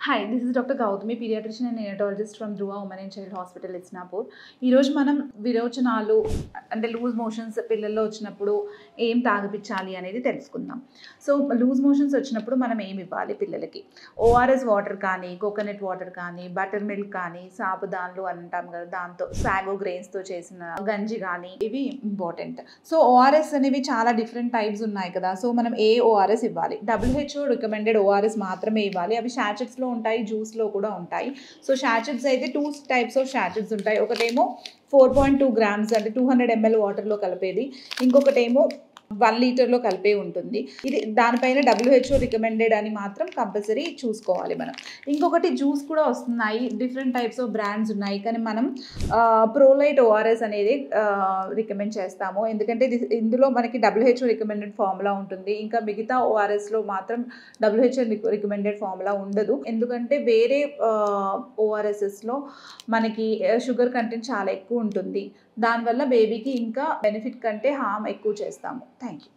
Hi, this is doctor Gautami, pediatrician and neonatologist from Dhruva women and child hospital Isnapur. ఈరోజు మనం విరోచనాలు అంటే లూజ్ మోషన్స్ పిల్లల్లో వచ్చినప్పుడు ఏం తాగిపించాలి అనేది తెలుసుకుందాం. సో లూజ్ మోషన్స్ వచ్చినప్పుడు మనం ఏమి ఇవ్వాలి పిల్లలకి? ఓఆర్ఎస్ వాటర్ కానీ, కోకోనట్ వాటర్ కానీ, బటర్ మిల్క్ కానీ, సాబుదాన్లు అంటాం కదా, దాంతో సాగో గ్రెయిన్స్తో చేసిన గంజి కానీ, ఇవి ఇంపార్టెంట్. సో ఓఆర్ఎస్ అనేవి చాలా డిఫరెంట్ టైప్స్ ఉన్నాయి కదా. సో మనం ఏ ఓఆర్ఎస్ ఇవ్వాలి? WHO రికమెండెడ్ ఓఆర్ఎస్ మాత్రమే ఇవ్వాలి. అవి షాచెట్స్లో ఉంటాయి, జ్యూస్లో కూడా ఉంటాయి. సో షాచెట్స్ అయితే 2 టైప్స్ ఆఫ్ షాచెట్స్ ఉంటాయి. ఒకటేమో 4.2 grams అంటే 200 ml వాటర్లో కలిపేది, ఇంకొకటేమో 1 లీటర్లో కలిపే ఉంటుంది. ఇది దానిపైన WHO రికమెండెడ్ అని మాత్రం కంపల్సరీ చూసుకోవాలి మనం. ఇంకొకటి జ్యూస్ కూడా వస్తున్నాయి, డిఫరెంట్ టైప్స్ ఆఫ్ బ్రాండ్స్ ఉన్నాయి, కానీ మనం ప్రోలైట్ ఓఆర్ఎస్ అనేది రికమెండ్ చేస్తాము. ఎందుకంటే ఇందులో మనకి WHO రికమెండెడ్ ఫార్ములా ఉంటుంది. ఇంకా మిగతా ఓఆర్ఎస్లో మాత్రం WHO రికమెండెడ్ ఫార్ములా ఉండదు. ఎందుకంటే వేరే ఓఆర్ఎస్ఎస్లో మనకి షుగర్ కంటెంట్ చాలా ఎక్కువ ఉంటుంది. దానివల్ల బేబీకి ఇంకా బెనిఫిట్ కంటే హార్మ్ ఎక్కువ చేస్తాము. Thank you.